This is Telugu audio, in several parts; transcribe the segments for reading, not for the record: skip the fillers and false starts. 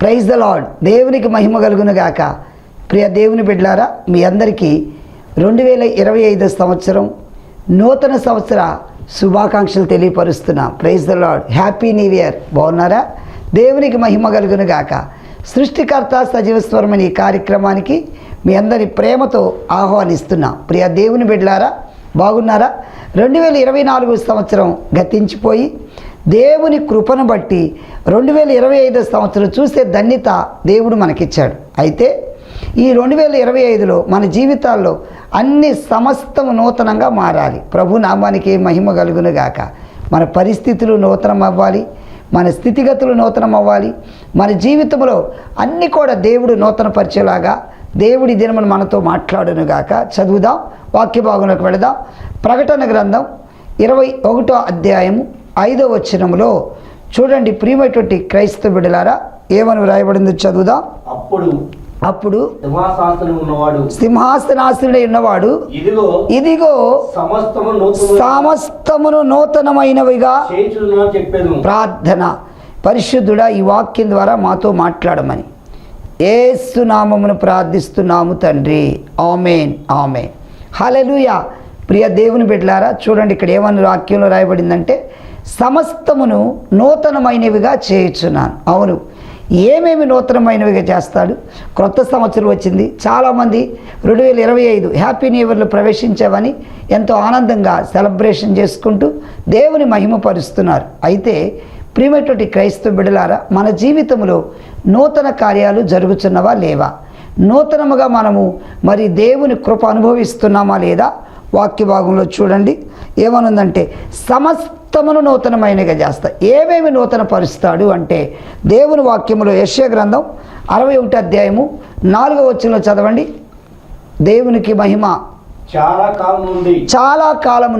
Praise the lord. దేవునికి మహిమ కలుగును గాక. ప్రియ దేవుని బిడ్డలారా, మీ అందరికీ 2025 సంవత్సరం నూతన సంవత్సర శుభాకాంక్షలు తెలియపరుస్తున్నా. Praise the Lord. Happy new year. బాగున్నారా? దేవునికి మహిమ కలుగును గాక. సృష్టికర్త సజీవస్వరమని ఈ కార్యక్రమానికి మీ అందరి ప్రేమతో ఆహ్వానిస్తున్నా. ప్రియ దేవుని బిడ్డలారా, బాగున్నారా? 2024 సంవత్సరం గతించిపోయి దేవుని కృపను బట్టి 2025 సంవత్సరం చూసే ధన్యత దేవుడు మనకిచ్చాడు. అయితే ఈ 2025లో మన జీవితాల్లో అన్ని సమస్తము నూతనంగా మారాలి. ప్రభు నామానికి మహిమ కలుగును గాక. మన పరిస్థితులు నూతనం అవ్వాలి, మన స్థితిగతులు నూతనం అవ్వాలి, మన జీవితంలో అన్నీ కూడా దేవుడు నూతన పరిచేలాగా దేవుడి దినమును మనతో మాట్లాడును గాక. చదువుదాం, వాక్య భాగంలోకి వెళదాం. ప్రకటన గ్రంథం 21వ అధ్యాయము 5వ వచనములో చూడండి. ప్రియమైనటువంటి క్రైస్తవ బిడ్డలారా, ఏమని వ్రాయబడిందో చదువుదాం. అప్పుడు సింహాసనాసనుడై ఉన్నవాడు ఇదిగో సమస్తమును నూతనమైనవిగా ప్రార్థన. పరిశుద్ధుడా, ఈ వాక్యం ద్వారా మాతో మాట్లాడమని యేసు నామమును ప్రార్థిస్తున్నాము తండ్రి. ఆమేన్, ఆమేన్, హల్లెలూయా. ప్రియ దేవుని బిడ్డలారా, చూడండి ఇక్కడ ఏమని వాక్యంలో రాయబడిందంటే, సమస్తమును నూతనమైనవిగా చేయుచున్నాను. అవును, ఏమేమి నూతనమైనవిగా చేస్తాడు? క్రొత్త సంవత్సరం వచ్చింది. చాలామంది 2025 హ్యాపీ న్యూ ఇయర్లో ప్రవేశించామని ఎంతో ఆనందంగా సెలబ్రేషన్ చేసుకుంటూ దేవుని మహిమపరుస్తున్నారు. అయితే ప్రియమైనటువంటి క్రైస్తవ బిడ్డలారా, మన జీవితంలో నూతన కార్యాలు జరుగుతున్నవా లేవా? నూతనముగా మనము మరి దేవుని కృప అనుభవిస్తున్నామా లేదా? వాక్య భాగంలో చూడండి ఏమనుందంటే, సమస్తమును నూతనమైనగా చేస్తా. ఏమేమి నూతన పరుస్తాడు అంటే, దేవుని వాక్యములో యెషయా గ్రంథం 61వ అధ్యాయము 4వ వచనంలో చదవండి. దేవునికి మహిమ. చాలా కాలం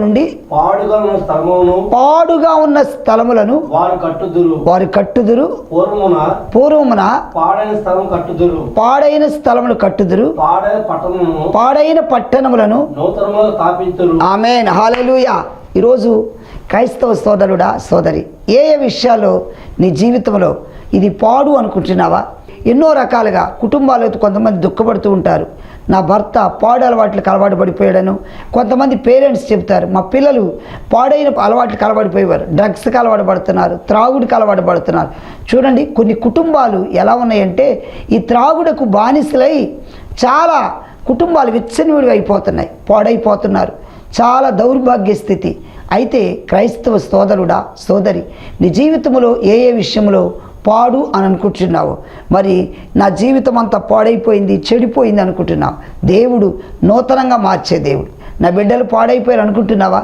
నుండి పాడుగా ఉన్న స్థలములను వారు కట్టుదురు. పూర్వమున పాడైన స్థలములు కట్టుదురు, పాడైన పట్టణములను. ఆమేన్, హల్లెలూయా. ఈరోజు క్రైస్తవ సోదరుడా, సోదరి, ఏ విషయాల్లో నీ జీవితంలో ఇది పాడు అనుకుంటున్నావా? ఎన్నో రకాలుగా కుటుంబాలతో కొంతమంది దుఃఖపడుతూ ఉంటారు. నా భర్త పాడు అలవాట్లకు అలవాటు పడిపోయాడను. కొంతమంది పేరెంట్స్ చెప్తారు, మా పిల్లలు పాడైన అలవాట్లకు అలవాటు పోయేవారు, డ్రగ్స్కి అలవాటు పడుతున్నారు, త్రాగుడికి అలవాటు పడుతున్నారు. చూడండి, కొన్ని కుటుంబాలు ఎలా ఉన్నాయంటే, ఈ త్రాగుడకు బానిసలై చాలా కుటుంబాలు విచ్చనివిడిగా అయిపోతున్నాయి, పాడైపోతున్నారు. చాలా దౌర్భాగ్య స్థితి. అయితే క్రైస్తవ సోదరుడా, సోదరి, నీ జీవితంలో ఏ విషయంలో పాడు అని అనుకుంటున్నావు? మరి నా జీవితం అంతా పాడైపోయింది, చెడిపోయింది అనుకుంటున్నావు. దేవుడు నూతనంగా మార్చే దేవుడు. నా బిడ్డలు పాడైపోయారు అనుకుంటున్నావా?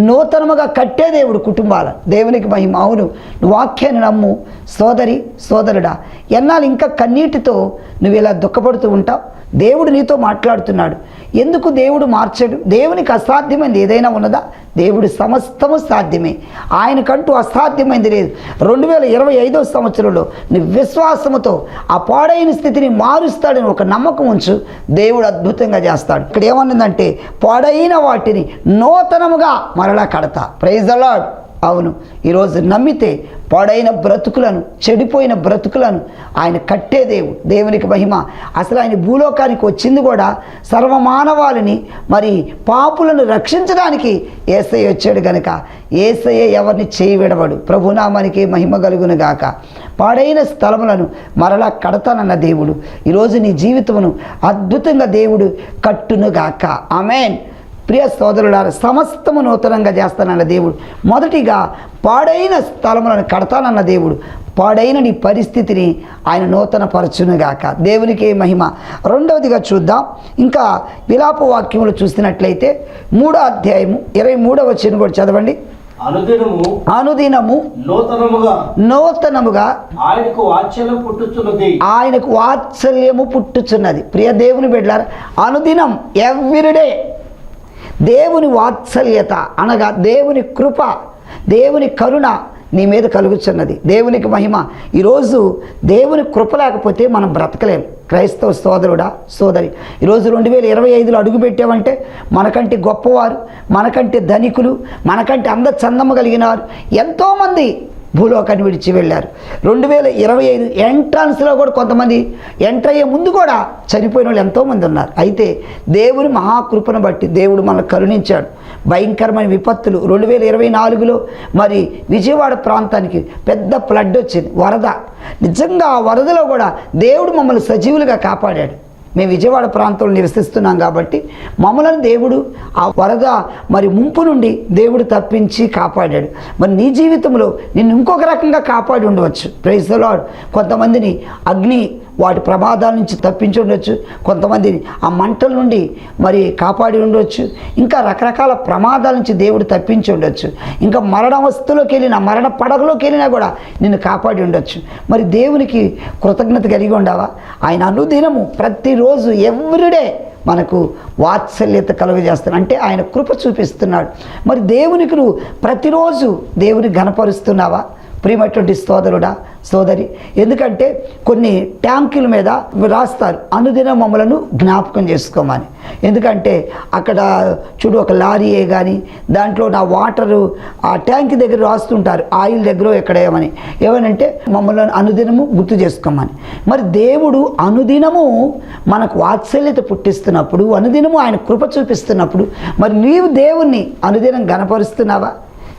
నూతనముగా కట్టే దేవుడు కుటుంబాల. దేవునికి మహిమ. అవును, వాక్యాన్ని నమ్ము సోదరి, సోదరుడా. ఎన్నాళ్ళు ఇంకా కన్నీటితో నువ్వు ఇలా దుఃఖపడుతూ ఉంటావు? దేవుడు నీతో మాట్లాడుతున్నాడు. ఎందుకు దేవుడు మార్చడు? దేవునికి అసాధ్యమైంది ఏదైనా ఉన్నదా? దేవుడు సమస్తము సాధ్యమే. ఆయనకంటూ అసాధ్యమైంది లేదు. 2025 సంవత్సరంలో నీ విశ్వాసముతో ఆ పాడైన స్థితిని మారుస్తాడని ఒక నమ్మకం ఉంచు. దేవుడు అద్భుతంగా చేస్తాడు. ఇక్కడ ఏమన్నదంటే, పాడైన వాటిని నూతనముగా మరలా కడతా. Praise the lord. అవును, ఈరోజు నమ్మితే పాడైన బ్రతుకులను, చెడిపోయిన బ్రతుకులను ఆయన కట్టే దేవుడు. దేవునికి మహిమ. అసలు ఆయన భూలోకానికి వచ్చింది కూడా సర్వమానవాళిని, మరి పాపులను రక్షించడానికి యేసయ్య వచ్చాడు గనుక యేసయ్య ఎవరిని చేయి విడవడు. ప్రభునామానికి మహిమ కలుగును గాక. పాడైన స్థలములను మరలా కడతానన్న దేవుడు ఈరోజు నీ జీవితమును అద్భుతంగా దేవుడు కట్టును గాక. ఆమేన్. ప్రియ సోదరులారా, సమస్తము నూతనంగా చేస్తానన్న దేవుడు. మొదటిగా పాడైన స్థలములను కడతానన్న దేవుడు పాడైన నీ పరిస్థితిని ఆయన నూతన పరచునుగాక. దేవునికి మహిమ. రెండవదిగా చూద్దాం. ఇంకా విలాప వాక్యములు చూసినట్లయితే 3వ అధ్యాయము 23వ వచనం కూడా చదవండి. అనుదినము నూతనముగా ఆయనకు వాత్సల్యము పుట్టుచున్నది. ప్రియ దేవుని బిడ్డలారా, అనుదినం, ఎవ్రీడే దేవుని వాత్సల్యత అనగా దేవుని కృప, దేవుని కరుణ నీ మీద కలుగుతున్నది. దేవునికి మహిమ. ఈరోజు దేవుని కృప లేకపోతే మనం బ్రతకలేం. క్రైస్తవ సోదరుడా, సోదరి, ఈరోజు 2025లో అడుగుపెట్టామంటే మనకంటే గొప్పవారు, మనకంటే ధనికులు, మనకంటే అందచందము కలిగిన వారు ఎంతోమంది భూలోకాన్ని విడిచి వెళ్ళారు. 2025 ఎంట్రన్స్లో కూడా కొంతమంది ఎంటర్ అయ్యే ముందు కూడా చనిపోయిన వాళ్ళు ఎంతోమంది ఉన్నారు. అయితే దేవుని మహాకృపను బట్టి దేవుడు మనకు కరుణించాడు. భయంకరమైన విపత్తులు 2024లో మరి విజయవాడ ప్రాంతానికి పెద్ద ఫ్లడ్ వచ్చింది, వరద. నిజంగా ఆ వరదలో కూడా దేవుడు మమ్మల్ని సజీవులుగా కాపాడాడు. మేము విజయవాడ ప్రాంతంలో నివసిస్తున్నాం కాబట్టి మమ్మల్ని దేవుడు ఆ వరద మరి ముంపు నుండి దేవుడు తప్పించి కాపాడాడు. మరి నీ జీవితంలో నిన్ను ఇంకొక రకంగా కాపాడి ఉండవచ్చు. Praise the lord. కొంతమందిని అగ్ని వాటి ప్రమాదాల నుంచి తప్పించి ఉండొచ్చు, కొంతమందిని ఆ మంటల నుండి మరి కాపాడి ఉండొచ్చు, ఇంకా రకరకాల ప్రమాదాల నుంచి దేవుడు తప్పించి ఉండొచ్చు, ఇంకా మరణవస్థలోకి వెళ్ళినా మరణ పడగలోకి వెళ్ళినా కూడా నిన్ను కాపాడి ఉండొచ్చు. మరి దేవునికి కృతజ్ఞత కలిగి ఉండవా? ఆయన అనుదినము ప్రతిరోజు ఎవ్రీడే మనకు వాత్సల్యత కలుగజేస్తున్నాడు, అంటే ఆయన కృప చూపిస్తున్నాడు. మరి దేవునికి నువ్వు ప్రతిరోజు దేవుని ఘనపరుస్తున్నావా ప్రియమైనటువంటి సోదరుడా సోదరి? ఎందుకంటే కొన్ని ట్యాంకుల మీద రాస్తారు అనుదిన మమ్మలను జ్ఞాపకం చేసుకోమని. ఎందుకంటే అక్కడ చూడు ఒక లారీయే కానీ దాంట్లో నా వాటరు ఆ ట్యాంక్ దగ్గర రాస్తుంటారు, ఆయిల్ దగ్గర ఎక్కడేమని, ఏమనంటే మమ్మల్ని అనుదినము గుర్తు చేసుకోమని. మరి దేవుడు అనుదినము మనకు వాత్సల్యత పుట్టిస్తున్నప్పుడు, అనుదినము ఆయన కృప చూపిస్తున్నప్పుడు మరి నీవు దేవుణ్ణి అనుదినం గణపరుస్తున్నావా?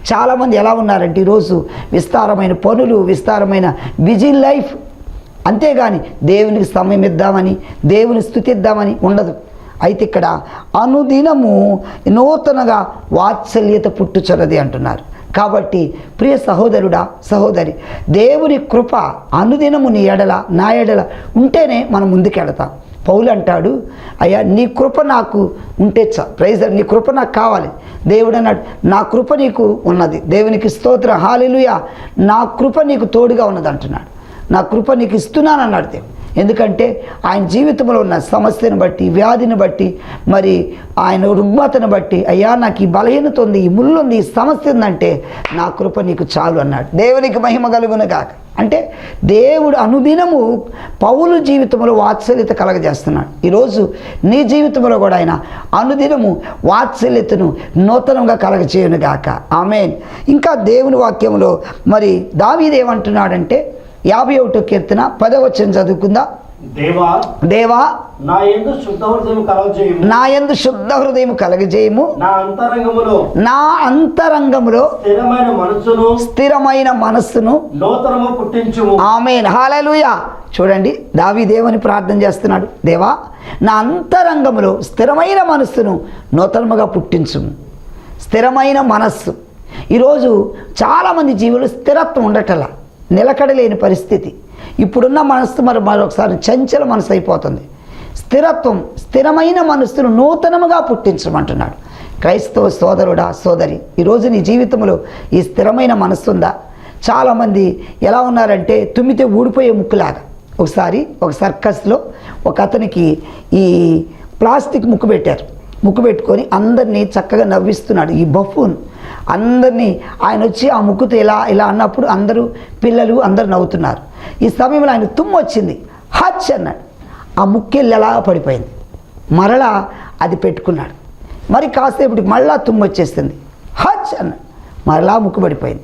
చాలామంది ఎలా ఉన్నారంటే ఈరోజు విస్తారమైన పనులు, విస్తారమైన బిజీ లైఫ్, అంతేగాని దేవునికి సమయం ఇద్దామని దేవుని స్తుతిద్దామని ఉండదు. అయితే ఇక్కడ అనుదినము నూతనగా వాత్సల్యత పుట్టుచున్నది అంటున్నారు. కాబట్టి ప్రియ సహోదరుడా సహోదరి, దేవుని కృప అనుదినము నీ ఎడల నా ఎడల ఉంటేనే మనం ముందుకెళతాం. పౌలు అంటాడు, అయ్యా నీ కృప నాకు ఉంటే ప్రైజ్, నీ కృప నాకు కావాలి. దేవుడు అన్నాడు, నా కృప నీకు ఉన్నది. దేవునికి స్తోత్రం, హల్లెలూయా. నా కృప నీకు తోడుగా ఉన్నది అంటున్నాడు. నా కృప నీకు ఇస్తున్నాను అన్నాడు దేవుడు. ఎందుకంటే ఆయన జీవితంలో ఉన్న సమస్యను బట్టి, వ్యాధిని బట్టి, మరి ఆయన రుగ్మతను బట్టి, అయ్యా నాకు ఈ బలహీనత ఉంది, ఈ ముళ్ళు ఉంది, ఈ సమస్య ఉందంటే నా కృప నీకు చాలు అన్నాడు. దేవునికి మహిమ కలుగును గాక. అంటే దేవుడు అనుదినము పౌలు జీవితంలో వాత్సల్యత కలగజేస్తున్నాడు. ఈరోజు నీ జీవితంలో కూడా ఆయన అనుదినము వాత్సల్యతను నూతనంగా కలగజేయును గాక. ఆమేన్. ఇంకా దేవుని వాక్యంలో మరి దావీదు ఏమంటున్నాడంటే 51వ కీర్తన 10వ వచనం చదువుకుందా. దేవా దేవా నా యందు శుద్ధ హృదయం కలగజేయము, నా యందు శుద్ధ హృదయం కలగజేయము, నా అంతరంగములో స్థిరమైన మనస్సును నూతనము పుట్టించుము. ఆమేన్, హల్లెలూయా. చూడండి దావీదేవని ప్రార్థన చేస్తున్నాడు, దేవా నా అంతరంగములో స్థిరమైన మనస్సును నూతనముగా పుట్టించుము. స్థిరమైన మనస్సు. ఈరోజు చాలామంది జీవులు స్థిరత్వం ఉండటలా, నిలకడలేని పరిస్థితి. ఇప్పుడున్న మనస్సు మరొకసారి చంచల మనసు అయిపోతుంది. స్థిరత్వం, స్థిరమైన మనస్సును నూతనముగా పుట్టించమంటున్నాడు. క్రైస్తవ సోదరుడా సోదరి, ఈరోజు నీ జీవితంలో ఈ స్థిరమైన మనస్సు ఉందా? చాలామంది ఎలా ఉన్నారంటే తుమ్మితే ఊడిపోయే ముక్కులాగా. ఒకసారి ఒక సర్కస్లో ఒక అతనికి ఈ ప్లాస్టిక్ ముక్కు పెట్టారు. ముక్కు పెట్టుకొని అందరినీ చక్కగా నవ్విస్తున్నాడు ఈ బఫూన్. అందరినీ ఆయన వచ్చి ఆ ముక్కుతో ఇలా ఇలా అన్నప్పుడు అందరూ పిల్లలు అందరూ నవ్వుతున్నారు. ఈ సమయంలో ఆయన తుమ్ము వచ్చింది, హచ్ అన్నాడు. ఆ ముక్కెళ్ళి ఎలా పడిపోయింది. మరలా అది పెట్టుకున్నాడు. మరి కాసేపటికి మళ్ళా తుమ్ము వచ్చేస్తుంది, హచ్ అన్నాడు. మరలా ముక్కు పడిపోయింది.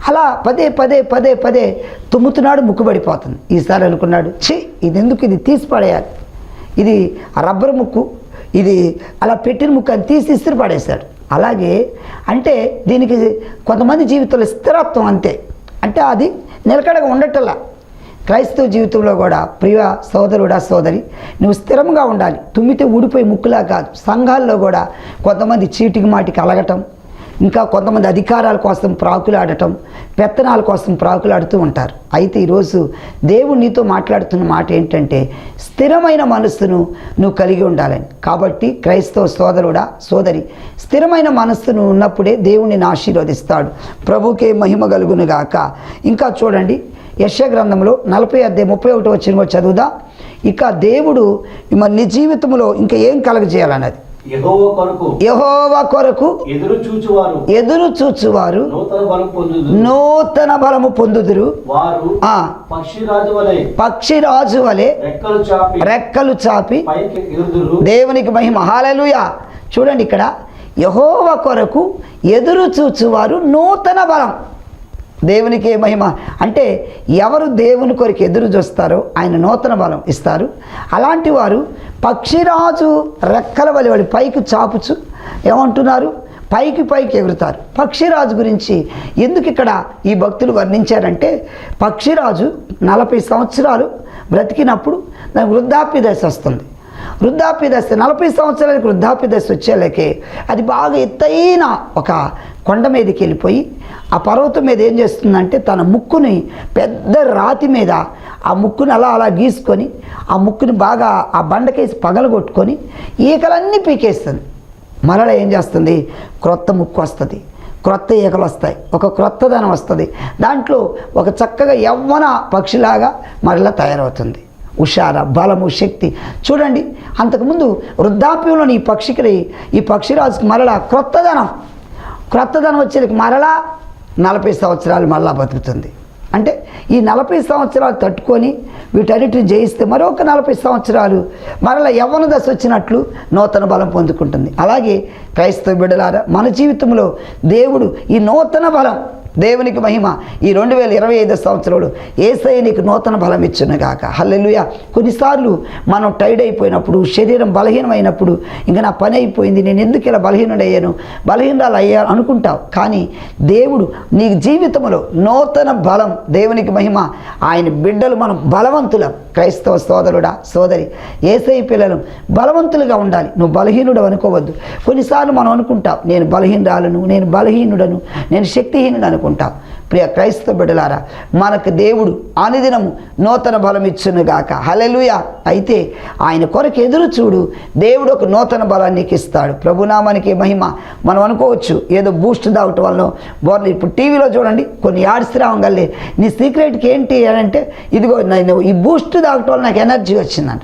అలా పదే పదే పదే పదే తుమ్ముతున్నాడు, ముక్కు పడిపోతుంది. ఈసారి అనుకున్నాడు, ఛీ ఇది ఎందుకు, ఇది తీసి పడేయాలి, ఇది రబ్బర్ ముక్కు, ఇది అలా పెట్టిన ముక్కు అని తీసి ఇస్త్రీ పడేశాడు. అలాగే అంటే దీనికి కొంతమంది జీవితంలో స్థిరత్వం అంతే, అంటే అది నిలకడగా ఉండటల్లా. క్రైస్తవ జీవితంలో కూడా ప్రియ సోదరుడా సోదరి, నువ్వు స్థిరంగా ఉండాలి. తుమ్మితే ఊడిపోయి ముక్కులా కాదు. సంఘాల్లో కూడా కొంతమంది చీటికి మాటికి అలగటం, ఇంకా కొంతమంది అధికారాల కోసం ప్రాకులాడటం, పెత్తనాల కోసం ప్రాకులాడుతూ ఉంటారు. అయితే ఈరోజు దేవుడు నీతో మాట్లాడుతున్న మాట ఏంటంటే స్థిరమైన మనస్సును నువ్వు కలిగి ఉండాలని. కాబట్టి క్రైస్తవ సోదరుడా సోదరి, స్థిరమైన మనస్సును ఉన్నప్పుడే దేవుడిని ఆశీర్వదిస్తాడు. ప్రభుకే మహిమ కలుగును గాక. ఇంకా చూడండి యెషయా గ్రంథంలో 40:31 వచ్చిన చదువుదా. ఇక దేవుడు మరి నీ జీవితంలో ఇంకా ఏం కలగజేయాలన్నది. యెహోవా కొరకు ఎదురు చూచువారు నూతన బలము పొందుదురు. పక్షిరాజు వలె రెక్కలు చాపి దేవునికి మహిమ, హల్లెలూయా. చూడండి ఇక్కడ యెహోవా కొరకు ఎదురు చూచువారు నూతన బలం. దేవునికే మహిమ. అంటే ఎవరు దేవుని కొరకు ఎదురు చూస్తారో ఆయన నూతన బలం ఇస్తారు. అలాంటి వారు పక్షిరాజు రెక్కల వలి పైకి చాపుచు ఏమంటున్నారు, పైకి ఎగురుతారు. పక్షిరాజు గురించి ఎందుకు ఇక్కడ ఈ భక్తులు వర్ణించారంటే, పక్షిరాజు 40 సంవత్సరాలు బ్రతికినప్పుడు దానికి వృద్ధాప్య దశ వస్తుంది. వృద్ధాప్య దశ 40 సంవత్సరాలకు వృద్ధాప్య దశ వచ్చేలాకే అది బాగా ఎత్తైన ఒక కొండ మీదకి వెళ్ళిపోయి ఆ పర్వతం మీద ఏం చేస్తుందంటే తన ముక్కుని పెద్ద రాతి మీద ఆ ముక్కుని అలా గీసుకొని ఆ ముక్కుని బాగా ఆ బండకేసి పగలగొట్టుకొని ఈకలన్నీ పీకేస్తుంది. మరలా ఏం చేస్తుంది, క్రొత్త ముక్కు వస్తుంది, క్రొత్త ఈకలు వస్తాయి, ఒక క్రొత్తదనం వస్తుంది. దాంట్లో ఒక చక్కగా యవ్వన పక్షిలాగా మరలా తయారవుతుంది. హుషార, బలము, శక్తి. చూడండి, అంతకుముందు వృద్ధాప్యంలోని ఈ పక్షిరాజుకి మరలా క్రొత్తదనం వచ్చేది మరలా 40 సంవత్సరాలు మరలా బతుకుతుంది. అంటే ఈ 40 సంవత్సరాలు తట్టుకొని వీటన్నిటిని జయిస్తే మరొక 40 సంవత్సరాలు మరలా యవ్వన దశ వచ్చినట్లు నూతన బలం పొందుకుంటుంది. అలాగే క్రైస్తవ బిడ్డలారా, మన జీవితంలో దేవుడు ఈ నూతన బలం, దేవునికి మహిమ, ఈ 2025 సంవత్సరంలో యేసయ్య నీకు నూతన బలం ఇచ్చునుగాక. హల్లెలూయా. కొన్నిసార్లు మనం టైర్డ్ అయిపోయినప్పుడు, శరీరం బలహీనమైనప్పుడు, ఇంకా నా పని అయిపోయింది, నేను ఎందుకు ఇలా బలహీనరాలు అయ్యాను అనుకుంటావు. కానీ దేవుడు నీ జీవితంలో నూతన బలం, దేవునికి మహిమ, ఆయన బిడ్డలు మనం బలవంతులం. క్రైస్తవ సోదరుడా, సోదరి, యేసయ్య పిల్లలు బలవంతులుగా ఉండాలి. నువ్వు బలహీనుడు అనుకోవద్దు. కొన్నిసార్లు మనం అనుకుంటాం, నేను బలహీనురాలను, నేను బలహీనుడను, నేను శక్తిహీనుడు అనుకుంటాం. ప్రియ క్రైస్తవ బిడ్డలారా, మనకు దేవుడు అనుదినము నూతన బలం ఇచ్చునుగాక. హల్లెలూయా. అయితే ఆయన కొరకు ఎదురు చూడు, దేవుడు ఒక నూతన బలాన్ని నీకు ఇస్తాడు. ప్రభునామానికి మహిమ. మనం అనుకోవచ్చు ఏదో బూస్ట్ తాగటం వల్ల, ఇప్పుడు టీవీలో చూడండి కొన్ని యాడ్స్ రావగలే, నీ సీక్రెట్కి ఏంటి అని అంటే, ఇదిగో నేను ఈ బూస్ట్ తాగటం వల్ల నాకు ఎనర్జీ వచ్చిందంట,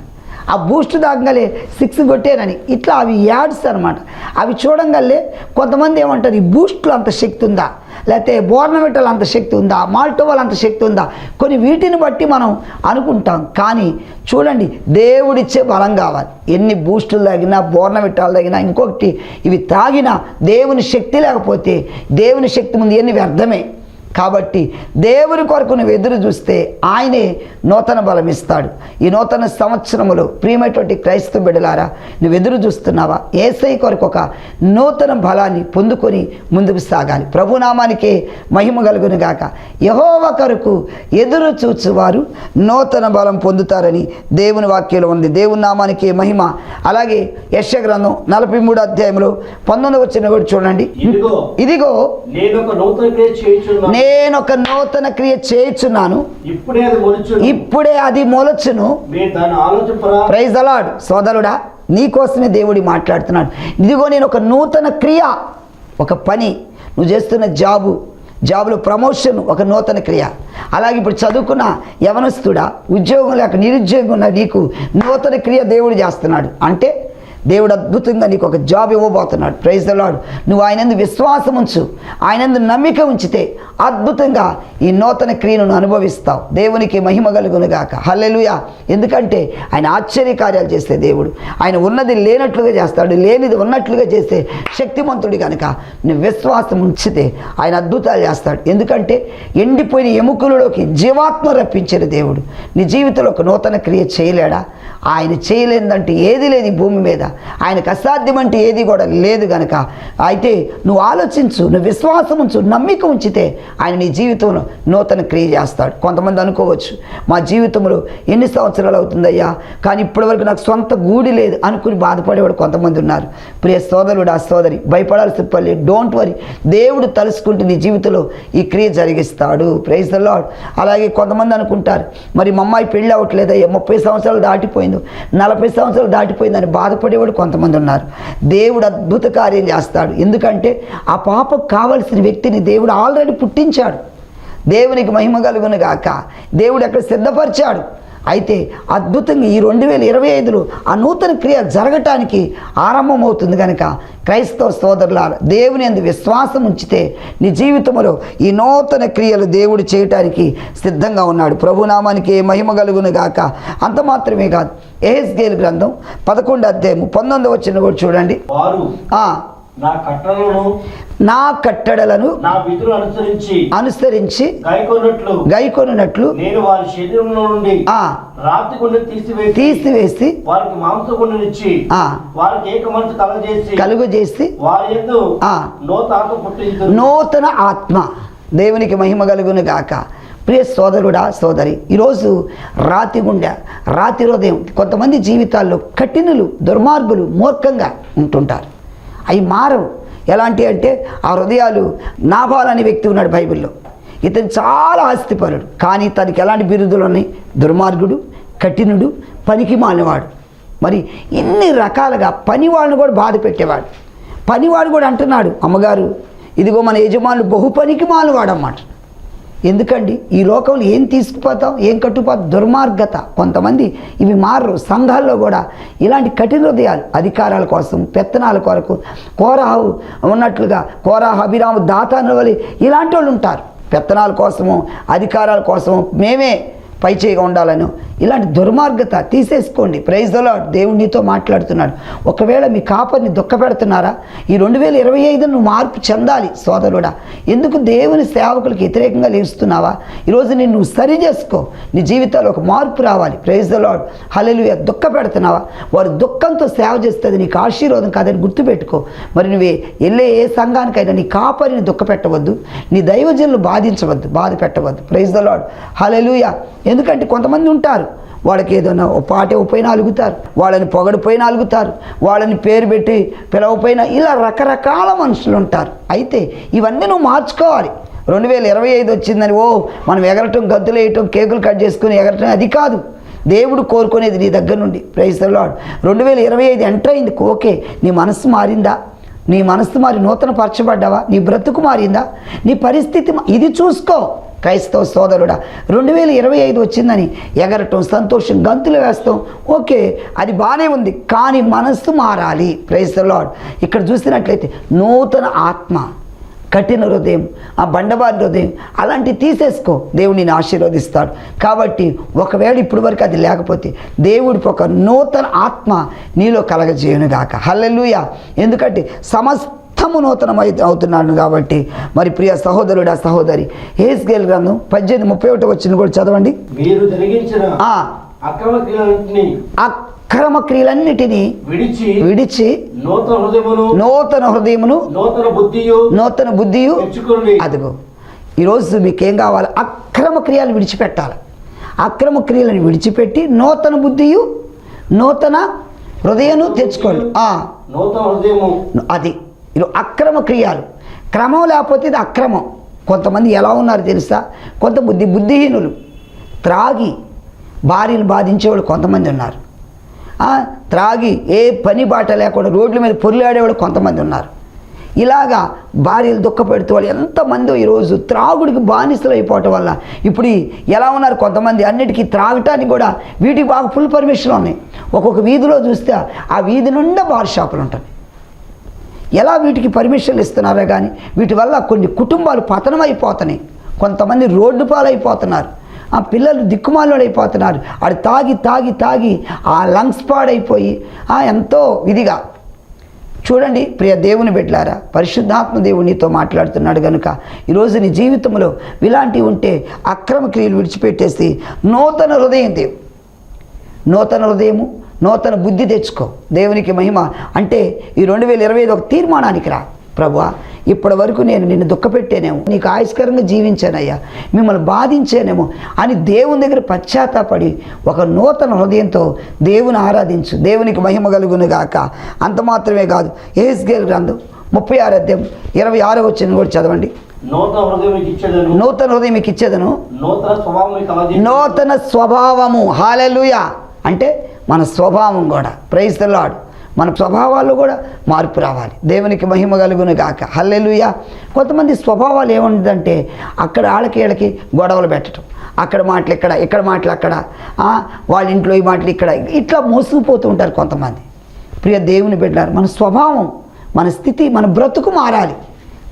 ఆ బూస్ట్ తాగలే 6 కొట్టేనని, ఇట్లా అవి యాడ్స్ అనమాట. అవి చూడంగలే కొంతమంది ఏమంటారు, ఈ బూస్ట్లో అంత శక్తి ఉందా, లేకపోతే బోర్నవిటల్ అంత శక్తి ఉందా, మాల్టోవాల్ అంత శక్తి ఉందా, కొన్ని వీటిని బట్టి మనం అనుకుంటాం. కానీ చూడండి, దేవుడిచ్చే బలం కావాలి. ఎన్ని బూస్టులు తాగినా, బోర్నవిటాలు తాగినా, ఇంకొకటి ఇవి తాగినా దేవుని శక్తి లేకపోతే దేవుని శక్తి ముందు ఎన్ని వ్యర్థమే. కాబట్టి దేవుని కొరకు నువ్వు ఎదురు చూస్తే ఆయనే నూతన బలం ఇస్తాడు. ఈ నూతన సంవత్సరములో ప్రియమైనటువంటి క్రైస్తవ బిడ్డలారా, నువ్వు ఎదురు చూస్తున్నావా? యేసయ్య కొరకు ఒక నూతన బలాన్ని పొందుకొని ముందుకు సాగాలి. ప్రభునామానికే మహిమ కలుగును గాక. యెహోవా కొరకు ఎదురు చూచువారు నూతన బలం పొందుతారని దేవుని వాక్యంలో ఉంది. దేవుని నామానికి మహిమ. అలాగే యెషయా గ్రంథం 43 అధ్యాయంలో 19 వచ్చిన కూడా చూడండి. ఇదిగో నేను ఒక నూతన క్రియ చేయుచున్నాను, ఇప్పుడే అది మొలచును. Praise the lord. సోదరుడా, నీకోసమే దేవుడు మాట్లాడుతున్నాడు. ఇదిగో నేను ఒక నూతన క్రియ, ఒక పని, నువ్వు చేస్తున్న జాబులో ప్రమోషన్ ఒక నూతన క్రియ. అలాగే ఇప్పుడు చదువుకున్న యవనస్తుడా, ఉద్యోగం లేక నిరుద్యోగం ఉన్న నీకు నూతన క్రియ దేవుడు చేస్తున్నాడు. అంటే దేవుడు అద్భుతంగా నీకు ఒక జాబ్ ఇవ్వబోతున్నాడు. Praise the lord. నువ్వు ఆయనందు విశ్వాసం ఉంచు, ఆయనందు నమ్మిక ఉంచితే అద్భుతంగా ఈ నూతన క్రియను అనుభవిస్తావు. దేవునికి మహిమ కలుగునుగాక. హల్లెలూయా. ఎందుకంటే ఆయన ఆశ్చర్యకార్యాలు చేసే దేవుడు. ఆయన ఉన్నది లేనట్లుగా చేస్తాడు, లేనిది ఉన్నట్లుగా చేసే శక్తిమంతుడు కనుక నువ్వు విశ్వాసం ఉంచితే ఆయన అద్భుతాలు చేస్తాడు. ఎందుకంటే ఎండిపోయిన ఎముకలలోకి జీవాత్మ రప్పించిన దేవుడు నీ జీవితంలో ఒక నూతన క్రియ చేయలేడా? ఆయన చేయలేదంటే ఏది లేదు ఈ భూమి మీద. ఆయనకు అసాధ్యమంటే ఏది కూడా లేదు గనక అయితే నువ్వు ఆలోచించు, నువ్వు విశ్వాసం ఉంచు, నమ్మిక ఉంచితే ఆయన నీ జీవితంలో నూతన క్రియ చేస్తాడు. కొంతమంది అనుకోవచ్చు, మా జీవితంలో ఎన్ని సంవత్సరాలు అవుతుందయ్యా, కానీ ఇప్పటివరకు నాకు సొంత గూడి లేదు అనుకుని బాధపడేవాడు కొంతమంది ఉన్నారు. ప్రియ సోదరుడు, ఆ సోదరి, భయపడాల్సిన పని, డోంట్ వరీ. దేవుడు తలుసుకుంటూ నీ జీవితంలో ఈ క్రియ జరిగిస్తాడు. Praise the lord. అలాగే కొంతమంది అనుకుంటారు, మరి మా అమ్మాయి పెళ్ళి అవ్వట్లేదయ్యా, 30 సంవత్సరాలు దాటిపోయింది, 40 సంవత్సరాలు దాటిపోయిందని బాధపడేవాడు కొంతమంది ఉన్నారు. దేవుడు అద్భుత కార్యం చేస్తాడు. ఎందుకంటే ఆ పాపకు కావలసిన వ్యక్తిని దేవుడు ఆల్రెడీ పుట్టించాడు. దేవునికి మహిమ కలుగును గాక. దేవుడు అక్కడ సిద్ధపరిచాడు. అయితే అద్భుతంగా ఈ 2025లో ఆ నూతన క్రియ జరగటానికి ఆరంభమవుతుంది కనుక క్రైస్తవ సోదరులారా, దేవుని యందు విశ్వాసం ఉంచితే నీ జీవితంలో ఈ నూతన క్రియలు దేవుడు చేయటానికి సిద్ధంగా ఉన్నాడు. ప్రభునామానికి మహిమ కలుగును గాక. అంత మాత్రమే కాదు, యెహెజ్కేలు గ్రంథం 11 అధ్యాయం 19 వచ్చిన కూడా చూడండి. నా కట్టడలను నా కట్టడలను నా విధులు అనుసరించి గైకొనున్నట్లు నేను వారి శరీరంలో నుండి రాతి గుండె తీసివేసి వారికి మాంస గుండెనిచ్చి వారికి ఏక మనసు కలుగజేసి వారి యందు నూతన ఆత్మ. దేవునికి మహిమ కలుగును గాక. ప్రియ సోదరుడా సోదరి, ఈరోజు రాతి గుండె, రాతి హృదయం, కొంతమంది జీవితాల్లో కఠినులు, దుర్మార్గులు, మూర్ఖంగా ఉంటుంటారు. అవి మారవు. ఎలాంటి అంటే ఆ హృదయాలు. నాబాల్ అనే వ్యక్తి ఉన్నాడు బైబిల్లో. ఇతను చాలా ఆస్తిపరుడు, కానీ తనకి ఎలాంటి బిరుదులు ఉన్నాయి? దుర్మార్గుడు, కఠినుడు, పనికి మాలినవాడు. మరి ఇన్ని రకాలుగా పనివాడిని కూడా బాధ పెట్టేవాడు. పనివాడు కూడా అంటున్నాడు, అమ్మగారు ఇదిగో మన యజమానులు బహు పనికి మాలినవాడు అన్నమాట. ఎందుకండి ఈ లోకంలో ఏం తీసుకుపోతాం, ఏం కట్టుపోతాం? దుర్మార్గత. కొంతమంది ఇవి మారరు. సంఘాల్లో కూడా ఇలాంటి కఠిన హృదయాలు, అధికారాల కోసం, పెత్తనాల కొరకు, కోరాహు ఉన్నట్లుగా కోరాహు, అభిరాము, దాతాను వలి ఇలాంటి వాళ్ళు ఉంటారు. పెత్తనాల కోసము, అధికారాల కోసము, మేమే పై చేయగా ఉండాలను, ఇలాంటి దుర్మార్గత తీసేసుకోండి. Praise the lord. దేవుడు నీతో మాట్లాడుతున్నాడు. ఒకవేళ మీ కాపరిని దుఃఖపెడుతున్నారా? ఈ 2025 నువ్వు మార్పు చెందాలి సోదరుడా. ఎందుకు దేవుని సేవకులకు వ్యతిరేకంగా లేస్తున్నావా? ఈరోజు నువ్వు సరి చేసుకో. నీ జీవితాల్లో ఒక మార్పు రావాలి. Praise the Lord. హల్లెలూయా. దుఃఖపెడుతున్నావా? వారు దుఃఖంతో సేవ చేస్తుంది నీకు ఆశీర్వాదం కాదని గుర్తుపెట్టుకో. మరి నువ్వే వెళ్ళే ఏ సంఘానికైనా నీ కాపరిని దుఃఖపెట్టవద్దు, నీ దైవజనులు బాధ పెట్టవద్దు. Praise the Lord. హల్లెలూయా. ఎందుకంటే కొంతమంది ఉంటారు, వాళ్ళకి ఏదైనా పాట పోయినా అలుగుతారు, వాళ్ళని పొగడిపోయినా అలుగుతారు, వాళ్ళని పేరు పెట్టి పిలవపోయినా, ఇలా రకరకాల మనుషులు ఉంటారు. అయితే ఇవన్నీ నువ్వు మార్చుకోవాలి. 2025 వచ్చిందని మనం ఎగరటం, గంతులు వేయటం, కేకులు కట్ చేసుకుని ఎగరటం అది కాదు దేవుడు కోరుకునేది నీ దగ్గర నుండి. Praise the lord. 2025 ఎంటర్ అయింది. ఓకే, నీ మనస్సు మారిందా? నీ మనస్సు మారి నూతన పరచబడ్డావా? నీ బ్రతుకు మారిందా? నీ పరిస్థితి ఇది చూసుకో. క్రైస్తవ సోదరుడా, 2025 వచ్చిందని ఎగరటం, సంతోషం, గంతులు వేస్తాం, ఓకే, అది బాగానే ఉంది, కానీ మనస్సు మారాలి. Praise the lord. ఇక్కడ చూసినట్లయితే నూతన ఆత్మ, కఠిన హృదయం, ఆ బండబారి హృదయం అలాంటివి తీసేసుకో. దేవుడు నిన్ను ఆశీర్వదిస్తాడు. కాబట్టి ఒకవేళ ఇప్పుడు వరకు అది లేకపోతే దేవుడికి ఒక నూతన ఆత్మ నీలో కలగజేయునుగాక. హల్లెలూయా. ఎందుకంటే సమస్తము నూతనమై అవుతున్నాను కాబట్టి. మరి ప్రియ సహోదరుడా సహోదరి, హెజ్కేలు గ్రంథం 18:31 వచ్చిన కూడా చదవండి. మీరు జరిగించిన అక్రమ క్రియలన్నిటినీ విడిచి నూతన హృదయమును నూతన బుద్ధియు అదిగో. ఈరోజు మీకేం కావాలి? అక్రమ క్రియలు విడిచిపెట్టాలి. అక్రమ క్రియలను విడిచిపెట్టి నూతన బుద్ధియు నూతన హృదయను తెచ్చుకోండి. అది అక్రమ క్రియలు. క్రమం లేకపోతే ఇది అక్రమం. కొంతమంది ఎలా ఉన్నారు తెలుసా? కొంత బుద్ధిహీనులు, త్రాగి భార్యను బాధించేవాళ్ళు కొంతమంది ఉన్నారు. త్రాగి ఏ పని బాట లేకుండా రోడ్ల మీద పొర్లాడేవాళ్ళు కొంతమంది ఉన్నారు. ఇలాగా భార్యలు దుఃఖపెడుతూ వాళ్ళు ఎంతమంది ఈరోజు త్రాగుడికి బానిసలు అయిపోవటం వల్ల ఇప్పుడు ఎలా ఉన్నారు కొంతమంది? అన్నిటికీ త్రాగటానికి కూడా వీటికి బాగా ఫుల్ పర్మిషన్ ఉన్నాయి. ఒక్కొక్క వీధిలో చూస్తే ఆ వీధి నిండా బార్ షాపులు ఉంటాయి. ఎలా వీటికి పర్మిషన్లు ఇస్తున్నారో కానీ వీటి వల్ల కొన్ని కుటుంబాలు పతనం అయిపోతున్నాయి. కొంతమంది రోడ్డు పాలైపోతున్నారు. ఆ పిల్లలు దిక్కుమాలను అయిపోతున్నారు. అది తాగి తాగి తాగి ఆ లంగ్స్ పాడైపోయి ఎంతో విధిగా. చూడండి ప్రియ దేవుని బిడ్డలారా, పరిశుద్ధాత్మ దేవుడు నీతో మాట్లాడుతున్నాడు కనుక ఈరోజు నీ జీవితంలో ఇలాంటివి ఉంటే అక్రమ క్రియలు విడిచిపెట్టేసి నూతన హృదయం నూతన హృదయము, నూతన బుద్ధి తెచ్చుకో. దేవునికి మహిమ. అంటే ఈ 2025 ఒక తీర్మానానికి రా. ప్రభువా, ఇప్పటి వరకు నేను నిన్ను దుఃఖపెట్టేనేమో, నీకు ఆయుష్కరంగా జీవించానయ్యా, మిమ్మల్ని బాధించానేమో అని దేవుని దగ్గర పశ్చాత్తాపడి ఒక నూతన హృదయంతో దేవుని ఆరాధించు. దేవునికి మహిమ కలుగునుగాక. అంత మాత్రమే కాదు, హెజ్కేలు గ్రంథం 36:26 వచ్చిన కూడా చదవండి. నూతన హృదయం మీకు ఇచ్చేదను, నూతన స్వభావము. హల్లెలూయా. అంటే మన స్వభావం కూడా, ప్రైజ్ ద లార్డ్, మన స్వభావాల్లో కూడా మార్పు రావాలి. దేవునికి మహిమ కలుగును గాక. హల్లెలూయా. కొంతమంది స్వభావాలు ఏముంటుందంటే అక్కడ వీళ్ళకి గొడవలు పెట్టడం, అక్కడ మాటలు ఇక్కడ, ఇక్కడ మాటలు అక్కడ, వాళ్ళ ఇంట్లో ఈ మాటలు ఇక్కడ, ఇట్లా మోసుకుపోతూ ఉంటారు కొంతమంది. ప్రియ దేవుని బిడ్డలారా, మన స్వభావం, మన స్థితి, మన బ్రతుకు మారాలి.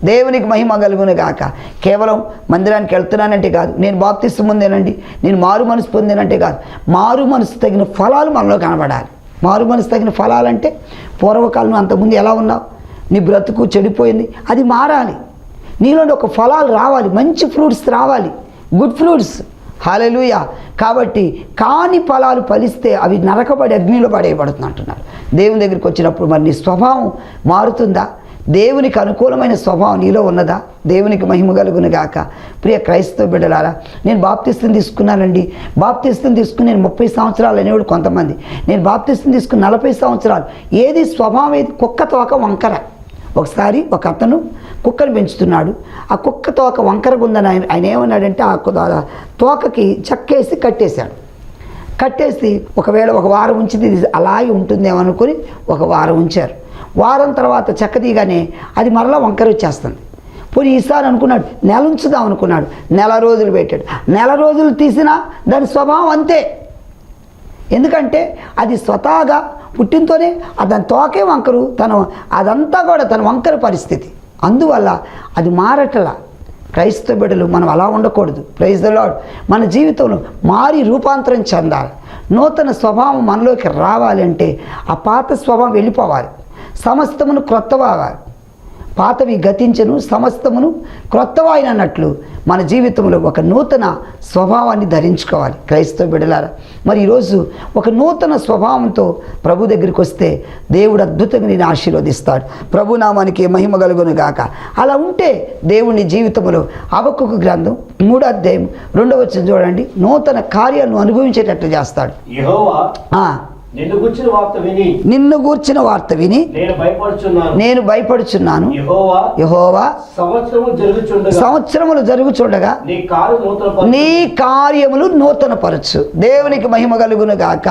దేవునికి మహిమ కలుగును గాక. కేవలం మందిరానికి వెళ్తున్నానంటే కాదు, నేను బాప్తిస్మం పొందానండి, నేను మారు మనసు పొందానంటే కాదు, మారు మనసు తగిన ఫలాలు మనలో కనబడాలి. మారు మనసు తగిన ఫలాలంటే పూర్వకాలం అంతకుముందు ఎలా ఉన్నావు? నీ బ్రతుకు చెడిపోయింది, అది మారాలి. నీలో ఒక ఫలాలు రావాలి, మంచి ఫ్రూట్స్ రావాలి, గుడ్ ఫ్రూట్స్. హల్లెలూయా. కాబట్టి కాని ఫలాలు ఫలిస్తే అవి నరకబడి అగ్నిలో పడేయబడుతుంది అంటున్నారు. దేవుని దగ్గరికి వచ్చినప్పుడు మరి నీ స్వభావం మారుతుందా? దేవునికి అనుకూలమైన స్వభావం నీలో ఉన్నదా? దేవునికి మహిమ కలుగును గాక. ప్రియ క్రైస్తవ బిడ్డలారా, నేను బాప్తిస్తం తీసుకున్నానండి, బాప్తిస్తం తీసుకుని నేను 30 సంవత్సరాలు అనేవాడు కొంతమంది, నేను బాప్తిస్తం తీసుకుని 40 సంవత్సరాలు. ఏది స్వభావం? ఏది? కుక్క తోక వంకర. ఒకసారి ఒక అతను కుక్కను పెంచుతున్నాడు. ఆ కుక్క తోక వంకరగా ఉందని ఆయన ఏమన్నాడంటే ఆ తోకకి చెక్కేసి కట్టేశాడు. కట్టేసి ఒకవేళ ఒక వారం ఉంచితే ఇది అలాగే ఉంటుందేమో అనుకుని ఒక వారం ఉంచారు. వారం తర్వాత చెక్క తీయగానే అది మరలా వంకర వచ్చేస్తుంది. పోనీ ఈసారి అనుకున్నాడు నెల ఉంచుదాం అనుకున్నాడు, నెల రోజులు పెట్టాడు. నెల రోజులు తీసినా దాని స్వభావం అంతే. ఎందుకంటే అది స్వతహాగా పుట్టినతోనే దాని తోకే వంకరు, అదంతా కూడా తన వంకర పరిస్థితి. అందువల్ల అది మారటలా. క్రైస్తవ బిడ్డలు మనం అలా ఉండకూడదు. Praise the lord. మన జీవితంలో మారి రూపాంతరం చెందాలి. నూతన స్వభావం మనలోకి రావాలి అంటే ఆ పాత స్వభావం వెళ్ళిపోవాలి. సమస్తమును క్రొత్తవాగాలి. పాతవి గతించను, సమస్తమును క్రొత్తవాయిన అన్నట్లు మన జీవితంలో ఒక నూతన స్వభావాన్ని ధరించుకోవాలి. క్రైస్తవ బిడ్డలారా, మరి ఈరోజు ఒక నూతన స్వభావంతో ప్రభు దగ్గరికి వస్తే దేవుడు అద్భుతంగా నేను ఆశీర్వదిస్తాడు. ప్రభు నామానికి మహిమ కలుగును గాక. అలా ఉంటే దేవుని జీవితంలో హబక్కూకు గ్రంథం 3వ అధ్యాయం 2వ వచనం చూడండి, నూతన కార్యాలను అనుభవించేటట్లు చేస్తాడు. యెహోవా నిన్ను గూర్చిన వార్త విని నేను భయపడుచున్నాను. యెహోవా సంవత్సరములు జరుగుచుండగా నీ కార్యములు నూతన పరచు. దేవునికి మహిమ కలుగును గాక.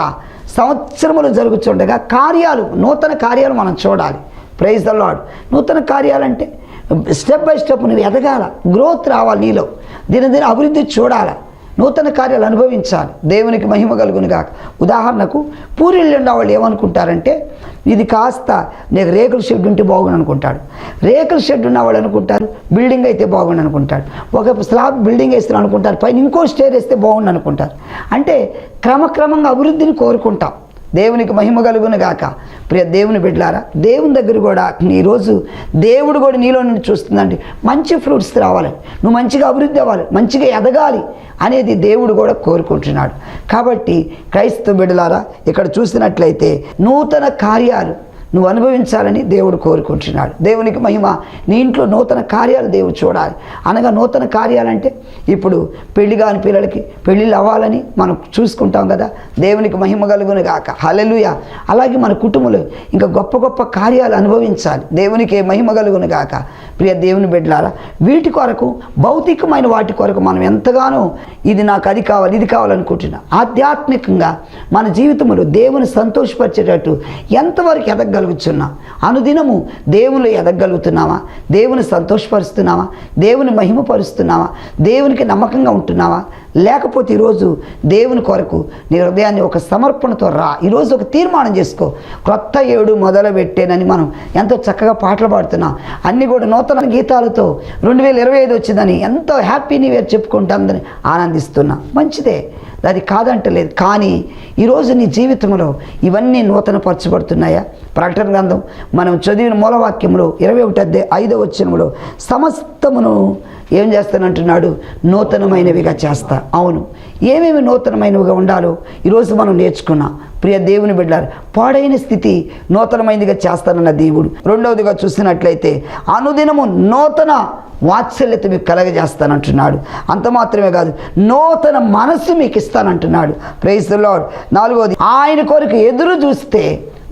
సంవత్సరములు జరుగుచుండగా కార్యాలు, నూతన కార్యాలు మనం చూడాలి. Praise the lord. నూతన కార్యాలంటే స్టెప్ బై స్టెప్ నువ్వు ఎదగాల, గ్రోత్ రావాలి నీలో, దినదిన అభివృద్ధి చూడాలి, నూతన కార్యాలు అనుభవించాలి. దేవునికి మహిమ కలుగును గాక. ఉదాహరణకు పూరిళ్ళు ఉన్న వాళ్ళు ఏమనుకుంటారంటే ఇది కాస్త నీకు రేకుల షెడ్ ఉంటే బాగుండు అనుకుంటాడు. రేకుల షెడ్ ఉన్న వాళ్ళు అనుకుంటారు బిల్డింగ్ అయితే బాగుండు అనుకుంటాడు. ఒక స్లాబ్ బిల్డింగ్ వేస్తాను అనుకుంటారు, పైన ఇంకో స్టేర్ వేస్తే బాగుండు అనుకుంటారు. అంటే క్రమక్రమంగా అభివృద్ధిని కోరుకుంటాం. దేవునికి మహిమ కలుగును గాక. ప్రియ దేవుని బిడ్డలారా, దేవుని దగ్గర కూడా ఈరోజు దేవుడు కూడా నీలో నుండి చూస్తుందండి, మంచి ఫ్రూట్స్ రావాలి, నువ్వు మంచిగా అభివృద్ధి అవ్వాలి, మంచిగా ఎదగాలి అనేది దేవుడు కూడా కోరుకుంటున్నాడు. కాబట్టి క్రైస్తవ బిడ్డలారా, ఇక్కడ చూసినట్లయితే నూతన కార్యాలు నువ్వు అనుభవించాలని దేవుడు కోరుకుంటున్నాడు. దేవునికి మహిమ. నీ ఇంట్లో నూతన కార్యాలు దేవుడు చూడాలి. అనగా నూతన కార్యాలంటే ఇప్పుడు పెళ్లి కాని పిల్లలకి పెళ్ళిళ్ళు అవ్వాలని మనం చూసుకుంటాం కదా. దేవునికి మహిమ కలుగును గాక. హల్లెలూయా. అలాగే మన కుటుంబంలో ఇంకా గొప్ప గొప్ప కార్యాలు అనుభవించాలి. దేవునికి మహిమ కలుగును గాక. ప్రియ దేవుని బిడ్డలారా, వీటి కొరకు, భౌతికమైన వాటి కొరకు మనం ఎంతగానో ఇది నాకు అది కావాలి ఇది కావాలనుకుంటున్నా. ఆధ్యాత్మికంగా మన జీవితంలో దేవుని సంతోషపరిచేటట్టు ఎంతవరకు ఎదగలుగుతున్నాం? అనుదినము దేవుని ఎదగలుగుతున్నావా? దేవుని సంతోషపరుస్తున్నావా? దేవుని మహిమపరుస్తున్నావా? దేవునికి నమ్మకంగా ఉంటున్నావా? లేకపోతే ఈరోజు దేవుని కొరకు నీ హృదయాన్ని ఒక సమర్పణతో రా. ఈరోజు ఒక తీర్మానం చేసుకో, క్రొత్త ఏడు మొదలు పెట్టేనని మనం ఎంతో చక్కగా పాటలు పాడుతున్నాం. అన్నీ కూడా నూతన గీతాలతో 2025 వచ్చిందని ఎంతో హ్యాపీ న్యూ ఇయర్ చెప్పుకుంటుందని ఆనందిస్తున్నాం. మంచిదే, అది కాదంటలేదు. కానీ ఈరోజు నీ జీవితంలో ఇవన్నీ నూతన పరచబడుతున్నాయా? ప్రకటన గ్రంథం మనం చదివిన మూలవాక్యంలో 21:5 వచనంలో సమస్తమును ఏం చేస్తానంటున్నాడు? నూతనమైనవిగా చేస్తా. అవును, ఏమేమి నూతనమైనవిగా ఉండాలో ఈరోజు మనం నేర్చుకున్నాం. ప్రియ దేవుని బిడ్డలారా, పాడైన స్థితి నూతనమైనదిగా చేస్తానన్న దేవుడు. రెండవదిగా చూసినట్లయితే అనుదినము నూతన వాత్సల్యత మీకు కలగజేస్తానంటున్నాడు. అంత మాత్రమే కాదు, నూతన మనస్సు మీకు ఇస్తానంటున్నాడు. Praise the lord. నాలుగవది, ఆయన కొరకు ఎదురు చూస్తే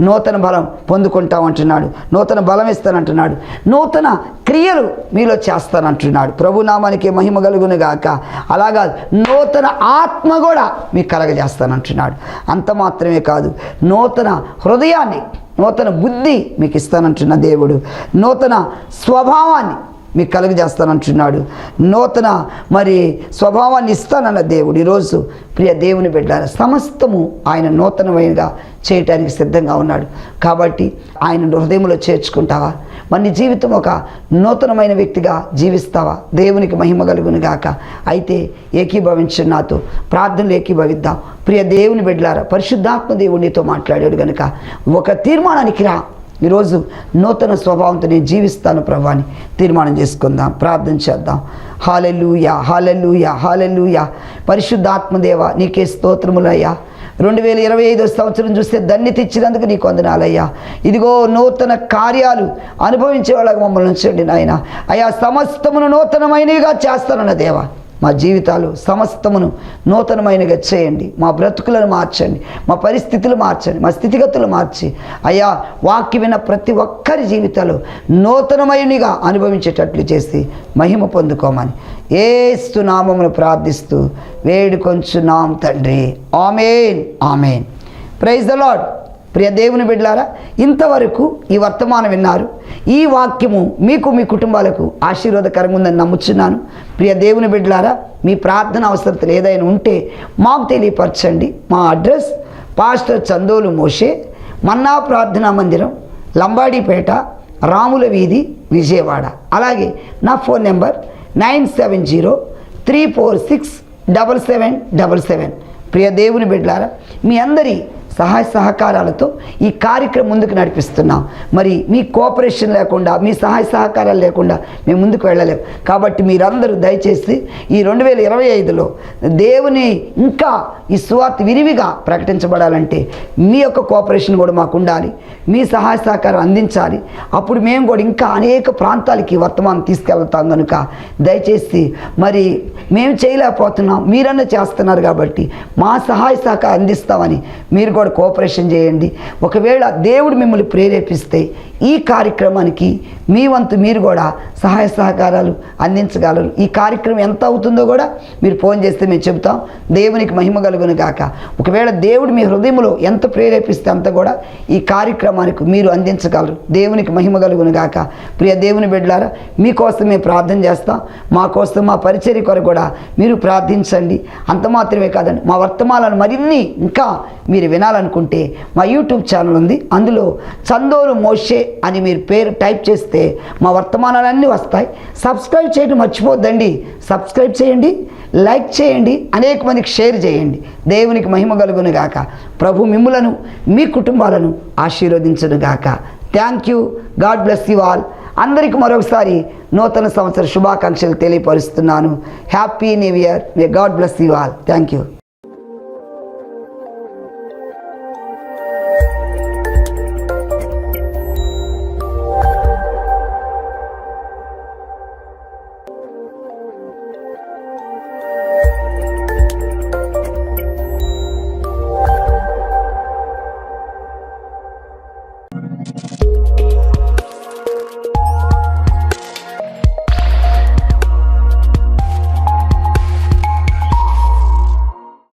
నూతన బలం పొందుకుంటామంటున్నాడు. నూతన బలం ఇస్తానంటున్నాడు. నూతన క్రియలు మీలో చేస్తానంటున్నాడు. ప్రభు నామానికి మహిమ కలుగును గాక. అలాగా నూతన ఆత్మ కూడా మీకు కలగజేస్తానంటున్నాడు. అంత మాత్రమే కాదు, నూతన హృదయాన్ని, నూతన బుద్ధి మీకు ఇస్తానంటున్న దేవుడు. నూతన స్వభావాన్ని మీకు కలుగజేస్తానంటున్నాడు. నూతన స్వభావాన్ని ఇస్తానన్న దేవుడు. ఈరోజు ప్రియ దేవుని బిడ్డలారా, సమస్తము ఆయన నూతనమైనగా చేయటానికి సిద్ధంగా ఉన్నాడు. కాబట్టి ఆయన హృదయంలో చేర్చుకుంటావా? నీ జీవితం ఒక నూతనమైన వ్యక్తిగా జీవిస్తావా? దేవునికి మహిమ కలుగును గాక. అయితే ఏకీభవించు, నాతో ప్రార్థనలు ఏకీభవిద్దాం. ప్రియ దేవుని బిడ్డలారా, పరిశుద్ధాత్మ దేవుడు నీతో మాట్లాడాడు కనుక ఒక తీర్మానానికి రా. ఈరోజు నూతన స్వభావంతో నేను జీవిస్తాను ప్రభు అని తీర్మానం చేసుకుందాం, ప్రార్థన చేద్దాం. హల్లెలూయా, హల్లెలూయా, హల్లెలూయా. పరిశుద్ధాత్మదేవ నీకే స్తోత్రములయ్యా. 2025 సంవత్సరం చూస్తే ధన్యత ఇచ్చినందుకు నీకు వందనాలయ్యా. ఇదిగో నూతన కార్యాలు అనుభవించే వాళ్ళకి మమ్మల్ని ఉంచండి నాయన. అయ్యా, సమస్తమును నూతనమైనవిగా చేస్తానన్న దేవా, మా జీవితాలు సమస్తమును నూతనమైనగా చేయండి. మా బ్రతుకులను మార్చండి, మా పరిస్థితులు మార్చండి, మా స్థితిగతులు మార్చి అయ్యా వాక్యం విన్న ప్రతి ఒక్కరి జీవితాలు నూతనమైనగా అనుభవించేటట్లు చేసి మహిమ పొందుకోమని యేసు నామమును ప్రార్థిస్తూ వేడుకొంచున్నాం తండ్రి. Amen, amen. Praise the Lord. ప్రియ దేవుని బిడ్డలారా, ఇంతవరకు ఈ వర్తమానం విన్నారు. ఈ వాక్యము మీకు మీ కుటుంబాలకు ఆశీర్వాదకరంగా ఉందని నమ్ముచున్నాను. ప్రియ దేవుని బిడ్డలారా, మీ ప్రార్థన అవసరతలు ఏదైనా ఉంటే మాకు తెలియపరచండి. మా అడ్రస్ పాస్టర్ చందోలు మోషే, మన్నా ప్రార్థనా మందిరం, లంబాడీపేట, రాముల వీధి, విజయవాడ. అలాగే నా ఫోన్ నెంబర్ 9703467777. ప్రియ దేవుని బిడ్డలారా, మీ అందరి సహాయ సహకారాలతో ఈ కార్యక్రమం ముందుకు నడిపిస్తున్నాం. మరి మీ కోఆపరేషన్ లేకుండా, మీ సహాయ సహకారాలు లేకుండా మేము ముందుకు వెళ్ళలేము. కాబట్టి మీరందరూ దయచేసి ఈ 2025లో దేవుని ఇంకా ఈ సువార్త విరివిగా ప్రకటించబడాలంటే మీ యొక్క కోఆపరేషన్ కూడా మాకు ఉండాలి, మీ సహాయ సహకారం అందించాలి. అప్పుడు మేము కూడా ఇంకా అనేక ప్రాంతాలకి వర్తమానం తీసుకెళ్తాం. కనుక దయచేసి మరి మేము చేయలేకపోతున్నాం, మీరన్నా చేస్తున్నారు కాబట్టి మా సహాయ సహకారం అందిస్తామని మీరు కూడా కోఆపరేషన్ చేయండి. ఒకవేళ దేవుడు మిమ్మల్ని ప్రేరేపిస్తే ఈ కార్యక్రమానికి మీ వంతు మీరు కూడా సహాయ సహకారాలు అందించగలరు. ఈ కార్యక్రమం ఎంత అవుతుందో కూడా మీరు ఫోన్ చేస్తే మేము చెబుతాం. దేవునికి మహిమ కలుగును గాక. ఒకవేళ దేవుడు మీ హృదయంలో ఎంత ప్రేరేపిస్తే అంత కూడా ఈ కార్యక్రమానికి మీరు అందించగలరు. దేవునికి మహిమ కలుగును గాక. ప్రియ దేవుని బిడ్డలారా, మీకోసం మేము ప్రార్థన చేస్తాం. మా కోసం, మా పరిచర్య కొరకు కూడా మీరు ప్రార్థించండి. అంత మాత్రమే కాదండి, మా వర్తమానాలను మరిన్ని ఇంకా మీరు వినాలనుకుంటే మా యూట్యూబ్ ఛానల్ ఉంది. అందులో చందోలు మోషే అని మీరు పేరు టైప్ చేస్తే మా వర్తమానాలన్నీ వస్తాయి. సబ్స్క్రైబ్ చేయడం మర్చిపోద్దండి. సబ్స్క్రైబ్ చేయండి, లైక్ చేయండి, అనేక మందికి షేర్ చేయండి. దేవునికి మహిమ కలుగును గాక. ప్రభు మిమ్ములను, మీ కుటుంబాలను ఆశీర్వదించును గాక. Thank you. God bless you all. అందరికీ మరొకసారి నూతన సంవత్సర శుభాకాంక్షలు తెలియపరుస్తున్నాను. Happy new year. May God bless you all. Thank you.